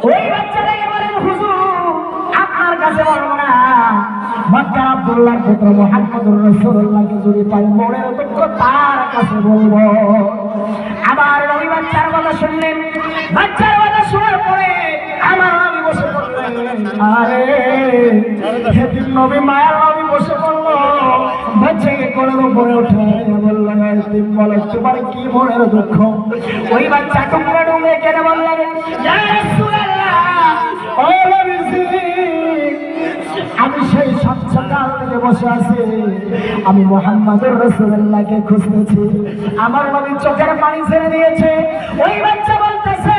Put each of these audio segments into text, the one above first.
ওই বাচ্চাটাকে বলেন হুজুর আপনার কাছে বলবো না, মক্কার আব্দুল্লাহর পুত্র মুহাম্মদুর রাসূলুল্লাহকে যদি পাই মনের দুঃখ তার কাছে বলবো। আবার ওই বাচ্চার কথা শুনলেন, বাচ্চার কথা শোনার পরে আমার নবী বসে পড়লেন। আরে হেদিন নবী মায়ের নবী বসে পড়লো, বাচ্চাকে কোলের উপরে উঠে বললেন হেদিন বলো তোমার কি মনের দুঃখ? ওই বাচ্চা টুকরে টুকরে কেটে বললেন ইয়া রাসূলুল্লাহ, ও নবীজি আমি সেই সকাল থেকে বসে আছি, আমি মুহাম্মদুর রাসূলুল্লাহকে খুঁজতেছি, আমার নবী চোখের পানি ছেড়ে দিয়েছে। ওই বাচ্চা বলতেছে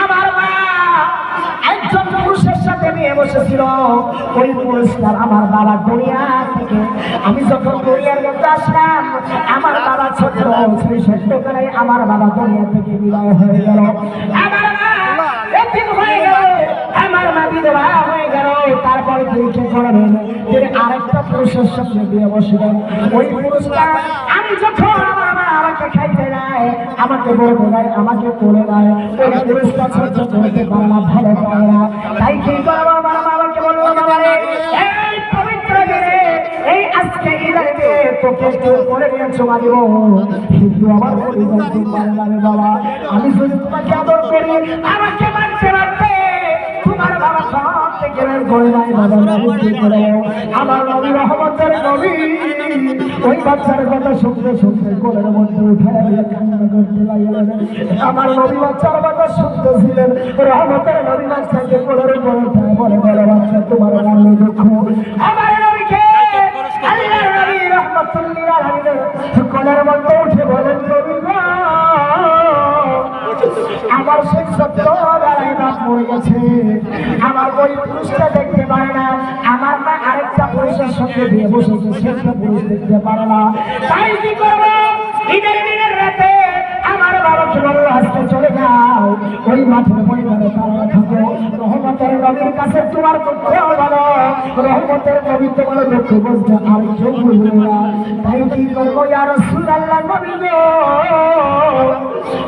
আমার মা একজন পুরুষের সাথে নিয়ে বসেছিল, ওই পুরুষটার আমার বাবা দুনিয়া থেকে, আমি যখন দুনিয়ার মধ্যে আসলাম আমার বাবা ছোট, সেই ছোট্টকালে আমার বাবা দুনিয়া থেকে বিদায় হয়ে গেল, আমার মা এতিম হয়ে গেল, আমার মা বিধবা হয়ে গেল। তারপরে দেখে করবেন তিনি আরেকটা পুরুষের সাথে বিয়ে বসলেন। ওই পুরুষটা আমি যখন আমার মা আমাকে খাইতে দেয়, আমাকে বলতে দেয়, আমাকে করে দেয়, ওই পুরুষটা ছোট করতে পারে না, ভালো পারে না। তাই কি করবো, আমার মা আমাকে বললো বাবারে এই পবিত্র দিনে এই আজকে ঈদেতে তোকে একটু করে নিয়ে চমা দিব, কিন্তু আমার পরিবার তুমি পারে না বাবা, আমি যদি তোমাকে আদর করি আমাকে মানতে মানতে তোমার বাবা সব থেকে বের করে নাই বাবা, আমি কি করে? আমার নবী রহমতের নবী ওই বাচ্চার কথা শুনতে শুনতে কোলের মধ্যে উঠে কান্না করতে লাগলেন। আমার নবী বাচ্চার কথা শুনতেছিলেন, রহমতের নবী বাচ্চাকে কোলের উপর উঠে বলে বলে বাচ্চা তোমার মনে দুঃখ। আমার নবীকে আল্লাহর নবী রহমতুল্লিল আলামিন কোলের মধ্যে উঠে বলেন নবী গো আমার সেই সত্য বেলায় বাপ মরে গেছে, আমার ওই পুরুষটা দেখতে পারে না, আমার মা আরেকটা পুরুষের সঙ্গে বিয়ে বসেছে, সেটা পুরুষ দেখতে পারে না। তাই কি করবো, ঈদের দিনের রাতে আমার বাবাকে বললো আজকে চলে যাও, ওই মাঠের ময়দানে তারা থাকো, রহমতের নবীর কাছে তোমার দুঃখ বলো, রহমতের নবী তোমার দুঃখ বুঝতে আর কেউ বুঝবে না। তাই কি করবো ইয়া রাসূলুল্লাহ, নবী গো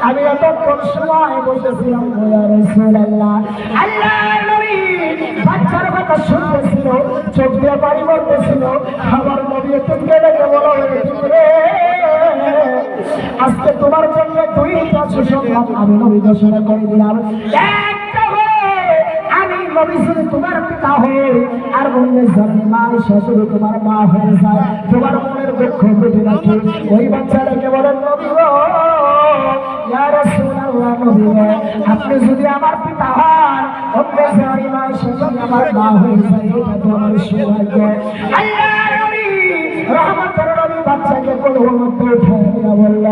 আমি এতক্ষণ সময় বসেছিলাম ইয়া রাসূলুল্লাহ, আল্লাহর নবী বাচ্চার কথা শুনতেছিল, চোখ দিয়ে পানি পড়তেছিল, আমার নবী তুমি ডেকে বলো রে আজকে তোমার জন্য দুইটা সুসংবাদ আমি নবী ঘোষণা করে দিলাম। একটা হলো আমি নবী শুধু তোমার পিতা হয়ে আর বললে জানি মা শাশুড়ি তোমার মা হয়ে যায়, তোমার মনের দুঃখ বুঝে রাখি। ওই বাচ্চাটাকে বলেন নবী গো ইয়া রাসূলুল্লাহ, নবী গো আপনি যদি আমার পিতা হন, আপনি জানি মা শাশুড়ি আমার মা হয়ে যায়, এটা তো আমার সৌভাগ্য। আল্লাহর নবী রহমতের নবী বাচ্চাকে কোলের মধ্যে উঠে নিয়ে বলল,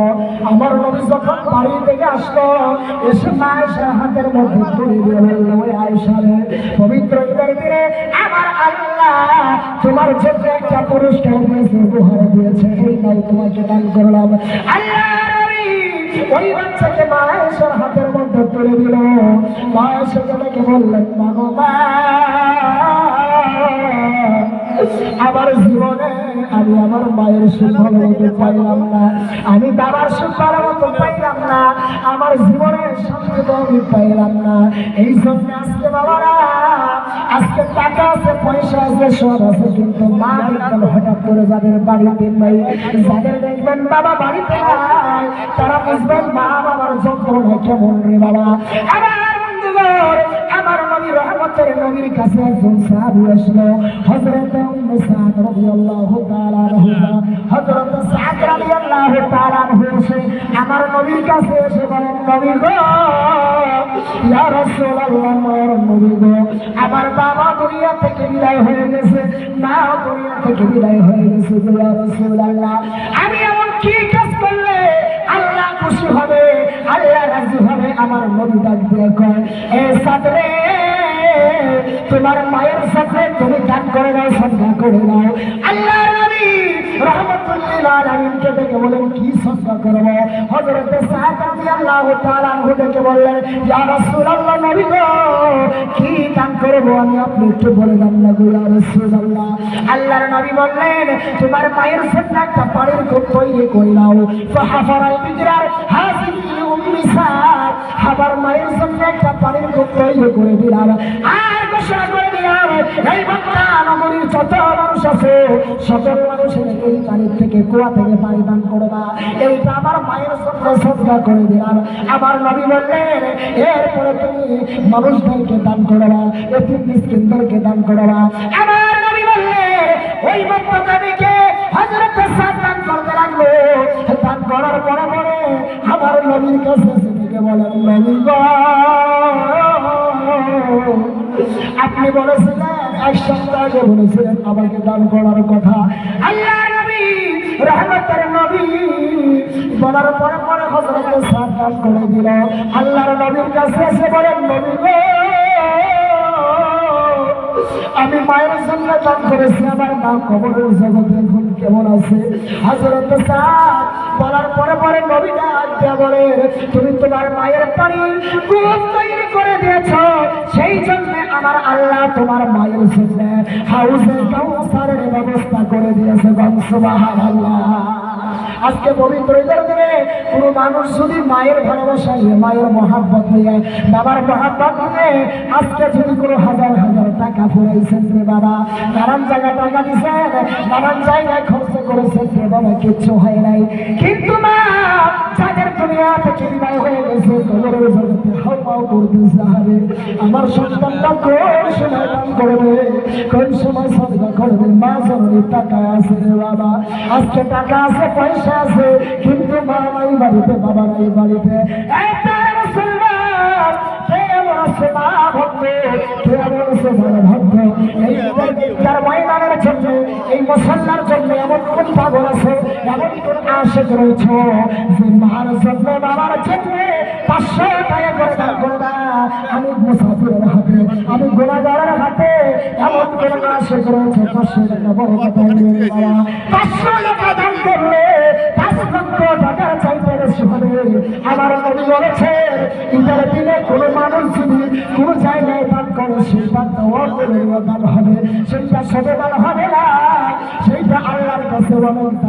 আমার নবী যখন বাড়ি থেকে আসলো এসে মা আয়েশার হাতের মধ্যে তুলে দিয়ে বললো ওই আয়েশা রে পবিত্র ঈদের দিনে আমার আল্লাহ তোমার জন্য একটা পুরস্কার দিয়েছে, উপহার দিয়েছে, এই নাও তোমাকে দান করলাম। আল্লাহর নবী ওই বাচ্চাকে মা আয়েশার হাতের মধ্যে তুলে দিল। মা আয়েশা তাকে বললেন মা গো মা, আমার জীবনে আমি আমার মায়ের সুখ ভালো মতো পাইলাম না, আমি বাবার সুখ ভালো মতো পাইলাম না, আমার জীবনের শান্তি তো আমি পাইলাম না। এই জন্য আজকে বাবারা আজকে টাকা আছে পয়সা আছে সব আছে, কিন্তু মা দেখবেন হঠাৎ করে যাদের বাড়িতে নাই, যাদের দেখবেন বাবা বাড়িতে নাই, তারা বুঝবেন মা বাবার যন্ত্রণা কেমন রে বাবা। আমার বন্ধুগণ আমার নবী রহমতের নবীর কাছে একজন সাহাবী আসলো, হযরত উম্মে সাদ রাদিয়াল্লাহু তাআলা আনহা, হযরত সাদ রাদিয়াল্লাহু তাআলা আনহু আমার নবীর কাছে এসে বলেন নবী গো ইয়া রাসূলুল্লাহ, নবী গো আমার বাবা দুনিয়া থেকে বিদায় হয়ে গেছে, মা দুনিয়া থেকে বিদায় হয়ে গেছে, ইয়া রাসূলুল্লাহ আমি এমন কি কাজ করলে আল্লাহ খুশি হবে, আল্লাহ রাজি হবে? আমার নবী ডাক দিয়ে কয় এ সাদ রে তোমার মায়ের সাথে তুমি দান করে দাও, সদকা করে দাও। আল্লাহর নবী রহমতুল্লিল আলামিনকে ডেকে বলেন কি সদকা করব? হযরত সাদ রাদিয়াল্লাহু তাআলা আনহু ডেকে বললেন ইয়া রাসূলুল্লাহ, নবী গো কি দান করব আমি আপনি একটু বলে দেন না গো ইয়া রাসূলুল্লাহ। আল্লাহর নবী বললেন তোমার মায়ের সাথে একটা পানির কূপ তৈরি করে নাও, ফাহাফারাল বিজরার হাসিল উম্মি সাদ, আমার মায়ের সাথে একটা পানির তৈরি করে দিলাম আর ঘোষণা করে দিলাম এই মক্কা নগরীর যত মানুষ আছে সকল মানুষের এই পানির থেকে কুয়া থেকে পানি পান করবা এইটা আমার মায়ের জন্য সদকা করে দিলাম আমার নবী বললেন এরপরে তুমি মানুষদেরকে দান করবা এতিম মিসকিনদেরকে দান করবা আমার নবী বললেন ওই মক্কা নবীকে হযরত সাদ দান করতে লাগলো দান করার পরে পরে আমার নবীর কাছে থেকে বলেন নবী গো আপনি বলেছিলেন এক সপ্তাহ আগে বলেছিলেন আমাকে দান করার কথা আল্লাহ নবী রহমতের নবী বলার পরে পরে হযরত সাদ দান করে দিল আল্লাহর নবীর কাছে এসে বলেন নবী গো আমি মায়ের জন্য দান করেছি আমার মা কবরের জগতে এখন কেমন আছে হযরত সাদ বলার পরে পরে নবী ডাক দিয়া বলে তুমি তোমার মায়ের পানির কূপ তৈরি করে দিয়েছ সেই জন্য আমার আল্লাহ তোমার মায়ের জন্য হাউসে কাউসারের ব্যবস্থা করে দিয়েছে সুবহানাল্লাহ আজকে পবিত্র ঈদের দিনে কোনো মানুষ যদি মায়ের ভালোবাসা নিয়ে মায়ের মহাব্বত নিয়ে বাবার মহাব্বত নিয়ে আজকে যদি কোনো হাজার হাজার টাকা ফুরাইছেন রে বাবা নানান জায়গায় টাকা দিচ্ছেন নানান জায়গায় খরচ করেছেন রে বাবা কিচ্ছু হয় নাই কিন্তু মা যাদের দুনিয়া থেকে বিদায় হয়ে গেছে কবরের জগতে হাওমাও করতেছে আরে আমার সন্তানটা কোন সময় দান করবে কোন সময় সাদকা করবে মা জননীর টাকা আছে রে বাবা আজকে টাকা আছে পয়সা আছে কিন্তু মা নাই বাড়িতে বাবা নাই বাড়িতে একটা মুসলমান কেমন আছে মা ভক্ত কেমন আছে বাবা ভক্ত এই তার ময়দানের জন্য এই মুসল্লার জন্য এমন কোন পাগল আছে এমন কোন আশেক রয়েছে যে মার জন্য বাবার জন্য 500 টাকা করে দান করবা আমি মুসাফিরের হাতে আমি গুনাহগারের হাতে এমন কোন আশেক রয়েছে 500 টাকা বড় কথা নিয়ে বাবা 500 টাকা দান করলে 5 লক্ষ টাকার চাইতে বেশি হবে আমার নবী বলেছে ঈদের দিনে কোনো মানুষ যদি কোনো জায়গায় দান করে সেটা দান হবে সেইটা সবে দান হবে না সেইটা আল্লাহর কাছে বলেন